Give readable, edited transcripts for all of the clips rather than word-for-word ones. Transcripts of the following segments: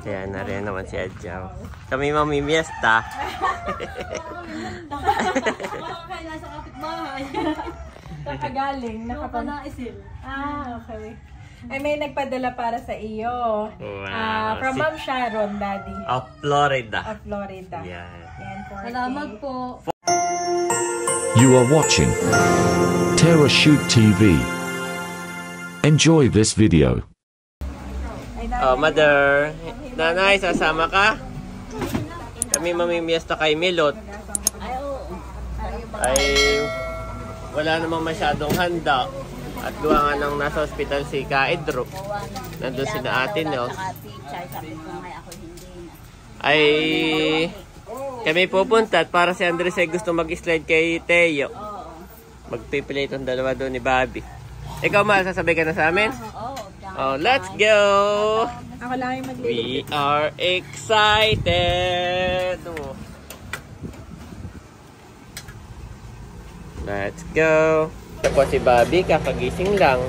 Kaya na rin naman si Adjaw. Kami mamimiesta. Kaya nasa kapitbahay. Nakagaling, Nakapanaisil. Okay. Ay, may nagpadala para sa iyo. Wow. From Ma'am Sharon, Daddy. Of Florida. Of Florida. Yan. Yan, 4K. Salamat po. You are watching Terra Shoot TV. Enjoy this video. Ay, Oh, Mother. Nanay, sasama ka? Kami mamimiesta kay Milot. Ay, wala namang masyadong handa. At gawa nga nang nasa hospital si Kaedro. Nandun si na Ate Nels. Ay, kami pupunta at para si Andres ay gusto mag-slide kay Teo. Magpipilay itong dalawa doon ni Bobby. Ikaw, Mal, sasabay ka na sa amin? Oh, let's go! Ako lang yung We are excited! Oh. Let's go! Ito po si Bobby, kakagising lang.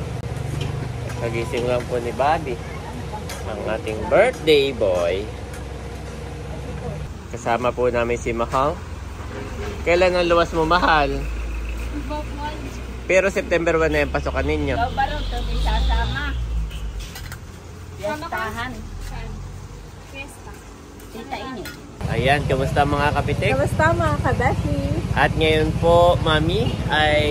Kagising lang po ni Bobby. Ang ating birthday boy. Kasama po namin si Mahal. Kailan ang luwas mo, Mahal? Pero September 1 na yung pasokan ninyo. Barong to, di sasama. Fiestahan. Tita ini. Ayan, kamusta mga kapitik? Kamusta mga kabeshi? At ngayon po, Mami, ay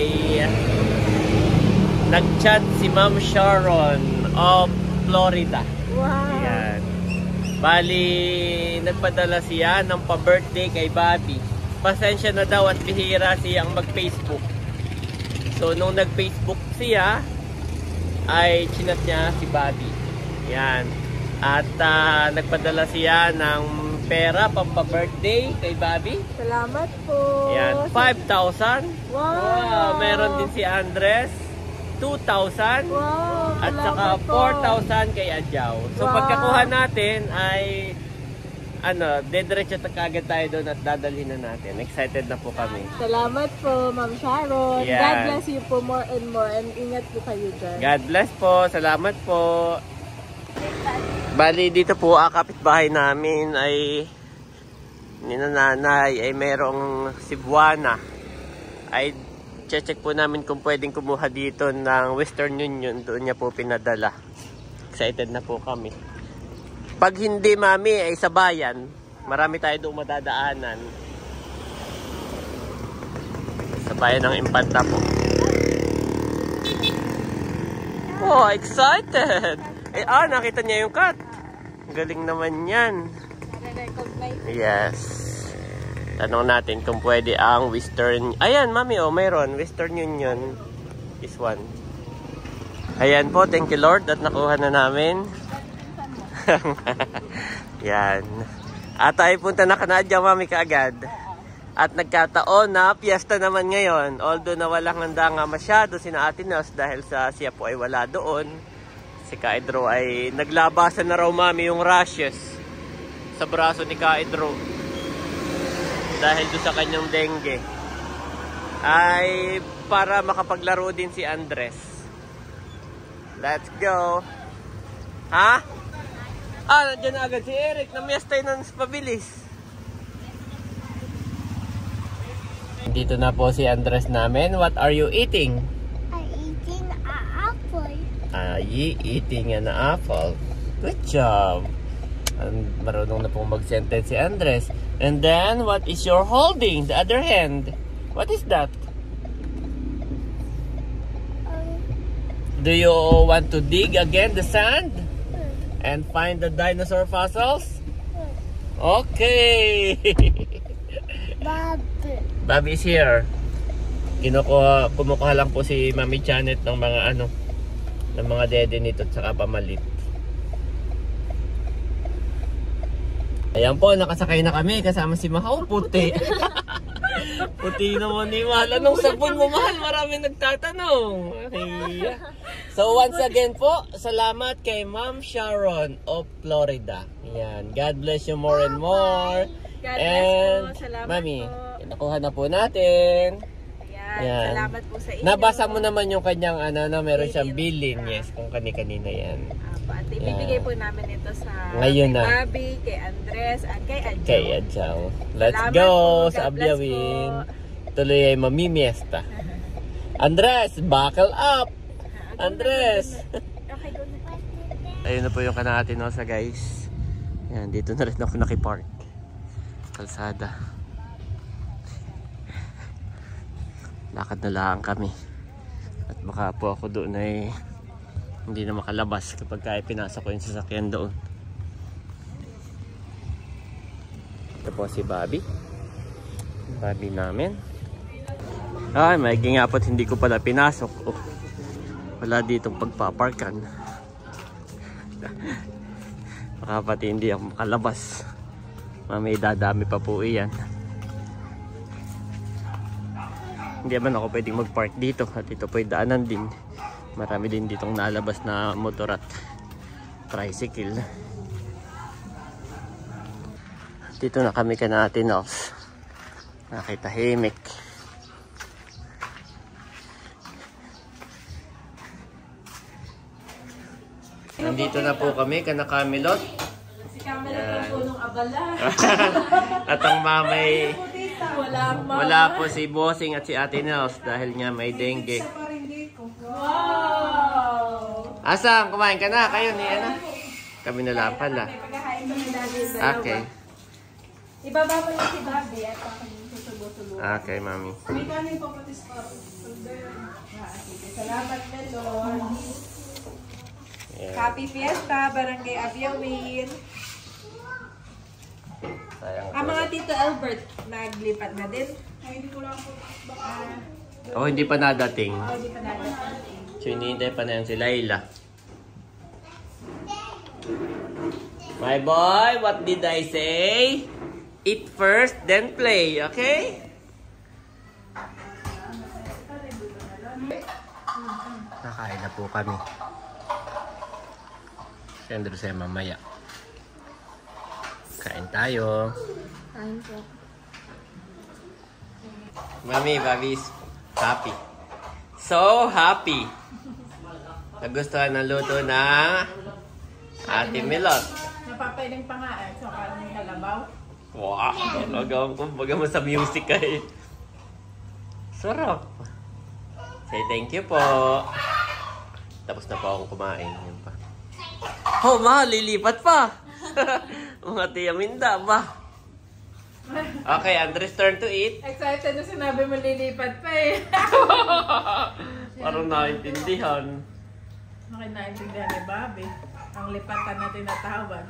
nag-chat si Ma'am Sharon of Florida. Wow! Ayan. Bali, nagpadala siya ng pa-birthday kay Bobby. Pasensya na daw at bihira siyang mag-Facebook. So, nung nag-Facebook siya, ay chinat niya si Bobby. Yan. At nagpadala siya ng pera pampa-birthday kay Bobby. Salamat po! Yan. 5,000. Wow! Meron din si Andres. 2,000. Wow! At saka Salamat po. 4,000 kay Adjaw. So, Wow. pagkakuha natin ay dediretso kagad tayo doon at dadalhin na natin. Excited na po kami. Salamat po, Ma'am Sharon. Yan. God bless you po more and more and ingat po kayo dyan. God bless po. Salamat po. Bali, dito po kapitbahay namin ay ni nanay ay merong Cebuana. Ay check po namin kung pwedeng kumuha dito ng Western Union. Doon niya po pinadala. Excited na po kami. Pag hindi, Mami, ay sa bayan. Marami tayo doon madadaanan. Sa bayan ng Impanta po. Oh, excited! Nakita niya yung cat. Galing naman yan. Yes. Tanong natin kung pwede ang Western... Ayan, Mami, mayroon. Western Union. This one. Ayan po, thank you Lord at nakuha na namin. Yan. At tayo punta na Canada, Mami, kaagad. At nagkataon na piyesta naman ngayon. Although na walang handa nga masyado sina Ate Nels dahil siya po ay wala doon. Si Kaedro ay naglabasan na raw, Mami, yung rashes sa braso ni Kaedro. Dahil doon sa kanyang dengue. Ay para makapaglaro din si Andres. Let's go. Ha? Nandiyan na agad si Eric. Namiyastay ng pabilis. Dito na po si Andres namin. What are you eating? I'm eating an apple. Eating an apple. Good job. Marunong na pong mag-sentence si Andres. And then, what is your holding? The other hand. What is that? Do you want to dig again the sand? And find the dinosaur fossils? Okay. Bobby is here. Kumukuha lang po si Mami Janet ng mga ng mga dede nito at saka pamalit. Ayan po, nakasakay na kami kasama si Mahal. Puti. Puti naman ni Mahal. Anong sabon mo, Mahal? Marami nagtatanong. Okay. So once again po, salamat kay Ma'am Sharon of Florida. Ayan. God bless you more and more. God And bless po. Salamat Mami, po. nakuha na po natin. Ayan. Salamat po sa inyo. Nabasa mo naman yung kanyang meron siyang bilin. Yes, kung kani-kanina yan. po. At ibibigay po namin ito sa Ngayon kay na. Bobby, kay Andres, at kay Adjo. Kay Adjaw. Let's Salamat go po. sa God bless Abyawin. po. Tuloy ay mamimiesta. Andres, buckle up! Andres! Okay, go na. Ayun na po yung Kanatinosa guys. Yan, dito na rin ako nakipark. Kalsada. Lakad na lang kami. At baka po ako doon ay hindi na makalabas kapag kaya pinasok ko yung sasakyan doon. Ito po si Bobby. Bobby namin. Ay, maigi nga po't hindi ko pala pinasok. Oh, wala ditong pagpaparkan. Baka pati hindi ako makalabas. Mamay dadami pa po iyan. Hindi naman ako pwedeng mag-park dito. At ito po yung daanan din. Marami din ditong nalabas na motor at tricycle. Dito na kami Kanatinos. Nakitahimik. Nandito na po kami, Kanakamilot. Si Camila ng punong abala. At ang mamay, Wala wala po si Bossing at si Ate Nels dahil nga may dengue. Wow! Asang, kumain ka na? Kayo ni ano? Kami na lang pala. Pagkahain mo ni Daddy sa dalawa. Okay. Ibaba mo na si Bobby at susubo-subo. Okay, mami. May kanin po pati sa salamat, Melon. Yeah. Happy Fiesta, Barangay Abyawin. Sayang Ang po. mga Tito Albert, naglipat na din. Ay, hindi ko lang po. Oh, hindi pa nadating. Hindi pa natin. So, hinihintay pa na yan si Layla. My boy, what did I say? Eat first, then play, okay? Nakain na po kami. Siyempre sa'yo mamaya. Kain tayo. Kain po. Mami, Bobby's happy. So happy. Nagustuhan ng luto na Ate Milot. Napapailing pa nga eh. So, parang may kalabaw. Wow! Baga mo sa music eh. Sarap. Say thank you po. Tapos na po akong kumain. Yun pa. Oh, ma, lilipat pa. Mga tiya minda ba? Okay, Andres turn to eat. Excited na sinabi mo lilipat pa eh. Parang naintindihan. Nakinaintindihan ni Bobby. Ang lipatan na tinatawag.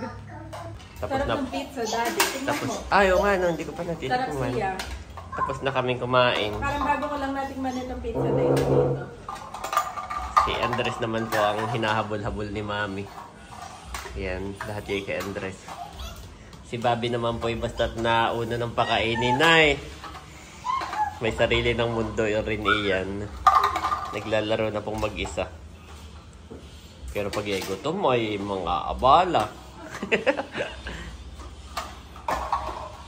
Tapos Sarap na. ng pizza, Daddy. Tingnan Tapos, mo. ayaw nga, no, hindi ko pa natin Sarap kumain. siya. Tapos na kaming kumain. Parang bago ko lang natin man itong pizza na ito dito. Si Andres naman po ang hinahabol-habol ni Mami. Yan, lahat yun kay Andres. Si Bobby naman po ay basta't nauna ng pakainin ay. May sarili ng mundo yun rin iyan. Naglalaro na pong mag-isa. Pero pag gutom ay mga abala.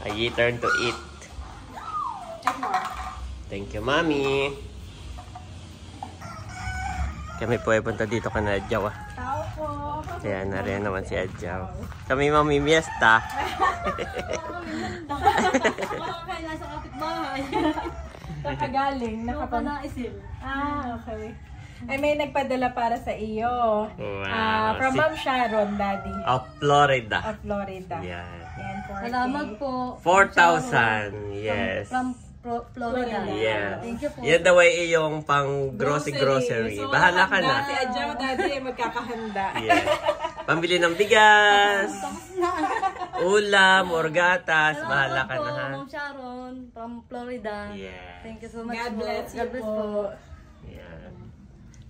Ay, turn to eat. Thank you, Mami. Kami po ay punta dito ka na Adjaw. Tao po. Kaya nariyan naman si Adjaw. Kami mamimiesta. Makakain lang sa kapitbahay. Nakagaling. Nakanaisin. Okay. Ay, may nagpadala para sa iyo. Wow. From Ma'am Sharon, Daddy. Of Florida. Of Florida. Yan. Yan, 4K. Salamat po. 4,000. Yes. From Florida. Yeah. Thank you po. Yan daw ay iyong pang grocery. So, Bahala ka na. Si Adjaw, Daddy, ay magkakahanda. Yes. Pambili ng bigas, ulam, or gatas. Bahala ka na ha. Ma'am Sharon from Florida. Yes. Thank you so much God po. bless you God bless po. Yan.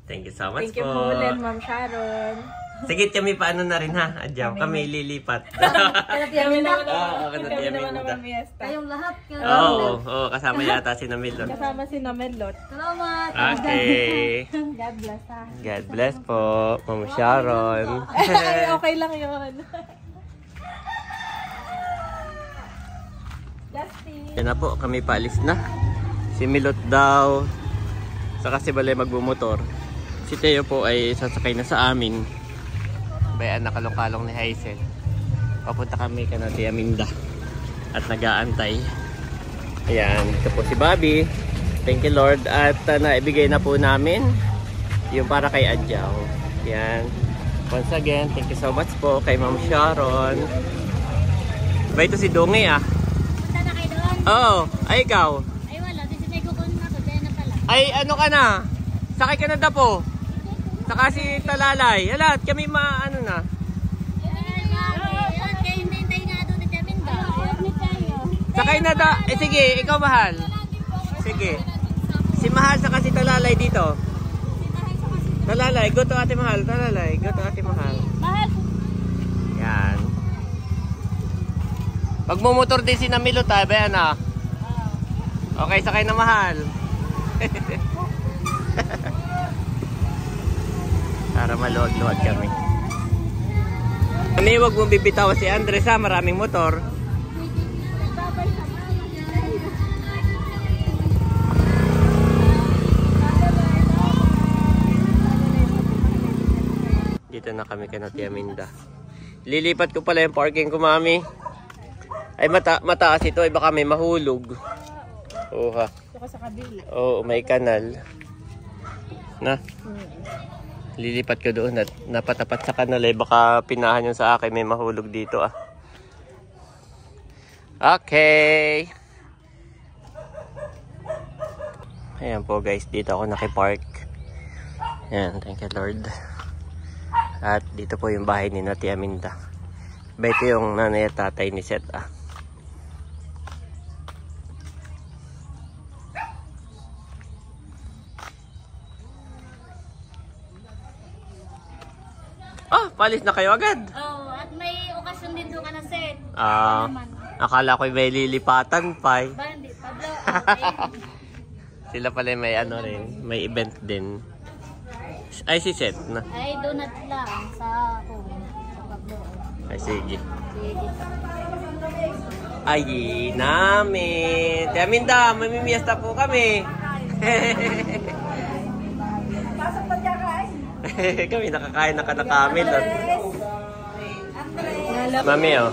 Thank you so much Thank you po. po ulit, Ma'am Sharon. Sige, kami paano na rin ha, Adjaw. Kami lilipat. Kami naman Oo, kami naman naman miesta. Kayong lahat. Oo, kasama yata si Namilon. Kasama si Namelot. Salamat. Okay. God bless ha. God bless po, Ma'am Sharon. Ay, okay lang yun. Justin. Yan na po, kami paalis na. Si Milot daw, saka si Balay magbumotor. Si Teo po ay sasakay na sa amin. Bayan na kalong-kalong ni Hazel. Papunta kami ka na Tia Minda. At nag-aantay. Ayan, ito po si Bobby. Thank you Lord. At naibigay na po namin yung para kay Adjaw. Ayan. Once again, thank you so much po kay Ma'am Sharon. Ba ito si Dungi ah. Punta na kayo doon? Oo, ay ikaw. Ay wala, may kukunin ako. Kaya na pala. Ay ano ka na? Sakay ka na dapo. Saka si Talalay. Hala, kami ano na. Kaya hintay nga doon ni Jaminda. Sakay na da. Eh sige, ikaw Mahal. Sige. Si Mahal saka si Talalay dito. Talalay, go to Ate Mahal. Talalay, go to Ate Mahal. Mahal. Yan. Pag mumotor din si Namilo tayo, bayan na. Okay, sakay na Mahal. Para maluwag-luwag kami. Kami, huwag mong bibitaw si Andres ha, maraming motor. Dito na kami kay Tia Minda. Lilipat ko pala yung parking ko, Mami. Ay mataas ito, ay baka may mahulog. Oo ha. Ito ka sa kabila. Oo, may kanal. Na? Lilipat ko doon at napatapat sa kanal ay baka pinahan yung sa akin, may mahulog dito ah. Okay. Ayan po guys, dito ako nakipark. Ayan, thank you Lord. At dito po yung bahay ni Tia Minda. Ba ito yung nanay at tatay ni Seth ah. Ah, palis na kayo agad. Oh, at may okasyon din doon ka na set. Akala ko may lilipatan pa eh. Ba, hindi. Pablo. Sila pala may ano rin, may event din. Ay, si Seth na. Ay, donut lang sa Pablo. Ay, sige. Sige. Ay, namin. Tia Minda, mamimiyasta po kami. Kami nakakain na kami. Mami, oh.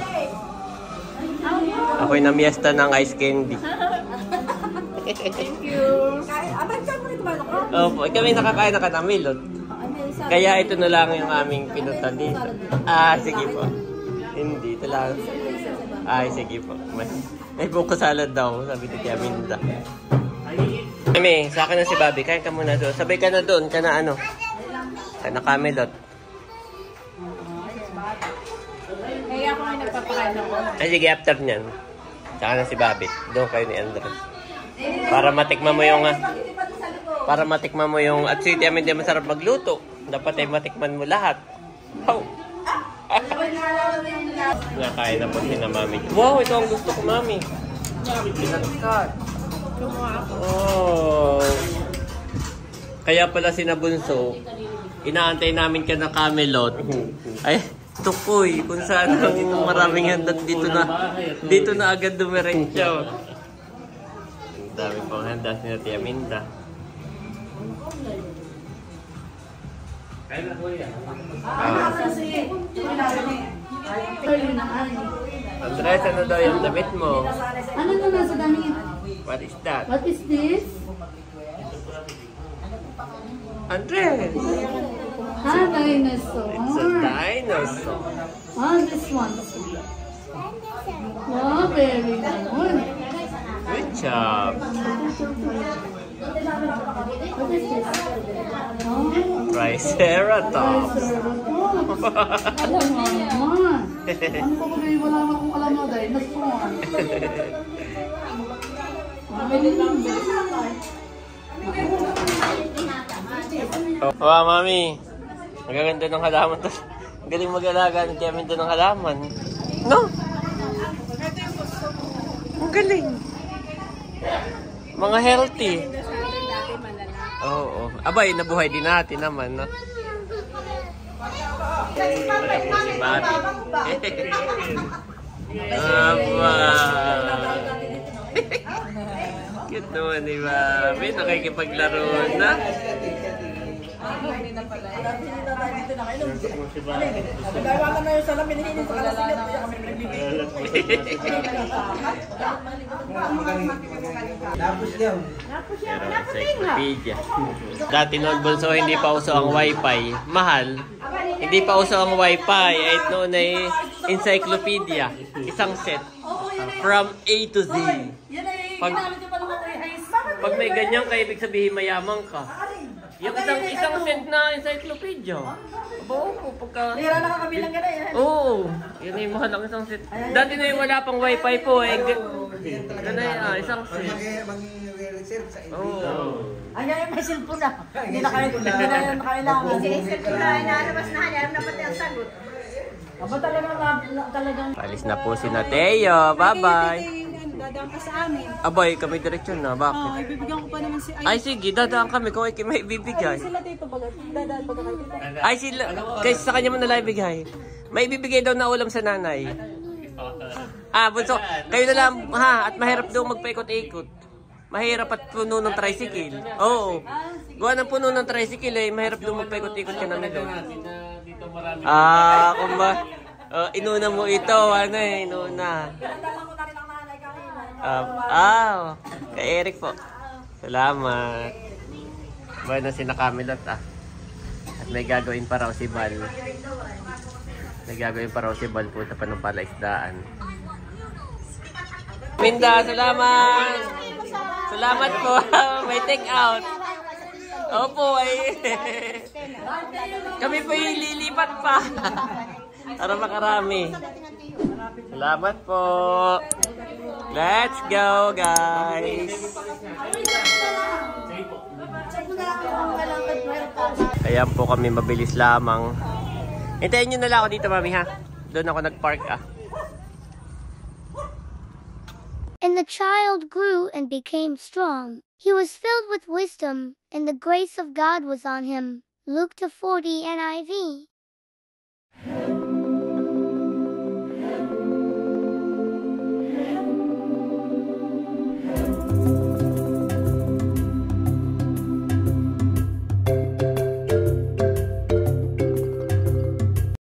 Ako'y namiyasta ng ice candy. Thank you. Opo, kami nakakain na kanamilot. Kaya ito na lang yung aming pinuntan dito. Ah, sige po. Hindi, ito lang. Ay, sige po. May buko salad daw, sabi ni Tia Minda. Mami, sa akin na si Bobby. Kain ka muna doon. Sabay ka na doon, ka na ano. Ka na Camelot. Kaya ako may nagpapakain ako. Ay, sige, after nyan. Saka na si Bobby. Doon kayo ni Andres. Para matikman mo yung... At si Tia Minda masarap magluto. Dapat ay matikman mo lahat. Oh. Nakain na po si na Mami. Wow, ito ang gusto ko, Mami. Pinagkat. Oh. Kaya pala si Nabunso, inaantay namin ka na Camelot. Ay, tukoy. Kung saan ang maraming handat dito na agad dumiretso. Ang dami pang handa si Tia Minda. Andres, ano daw yung damit mo? Ano na nasa damit? What is that? What is this? Andres! Dinosaur. It's a dinosaur. This one. Oh, very good. Good job. What is this? Triceratops. Alam mo naman. Ano ba kung wala na akong alam na dinosaur? Wow, Mami. Magaganda ng halaman to. Ang galing mag-alaga ni Tia Minda ng halaman. No? Ang galing. Mga healthy. Oo. Abay, nabuhay din natin naman, no? Wala po si Bobby. Aba. Cute naman ni Bobby. Nakikipaglaro na. Hindi na pala. Hindi na tayo dito nakainom. Nagawa na yung salamin, hindi sa kalasingat. Kaya kami nagbibigay. Encyclopedia. Dati noon bunso, hindi pa uso ang wifi. Mahal. Hindi pa uso ang wifi. Ay noon ay encyclopedia. Isang set. From A to Z. Yan ay Pag- ginamit yung palang ako ay Pag may ganyan ka, ibig sabihin mayaman ka. Yung isang set na encyclopedia. Oo, pagka... Nira na kakabilang ka na yan. Oo, yun yung mahal ang isang set. Dati na yung wala pang wifi po eh. Ganun na isang set. Oo. Ayan, may cellphone na. Hindi na kailangan. Kasi isip ko na inaalabas na alam na pati ang sagot. Aba talagang Alis na po si Nateo. Bye-bye. Dadaan ka sa amin. Abay, kami diretsyon na. Bakit? Ibibigyan ko pa naman si Ay, sige, dadaan kami kung may bibigay. sila dito bagat. Dadaan baga kayo dito. Ay, sila, kasi sa kanya mo nalang ibigay. May bibigay daw na ulam sa nanay. Bunso, kayo na lang, ha, at mahirap daw magpaikot-ikot. Mahirap at puno ng tricycle. Oo. Gawa ng puno ng tricycle eh, mahirap daw magpaikot-ikot ka namin doon. Kung ba, inuna mo ito, ano eh, inuna. Kay Eric po. Salamat. Bueno, sinakamilot At may gagawin pa raw si Bal. May gagawin pa raw si Bal po sa panumpalaisdaan. Minda, salamat! Salamat po. May take out. Opo, ay. Kami po yung lilipat pa. Para makarami. Salamat po. Let's go, guys. Ayan po kami, mabilis lamang. Hintayin nyo na lang ako dito, mami, ha? Doon ako nag-park, And the child grew and became strong. He was filled with wisdom, and the grace of God was on him. Luke 2:40 NIV.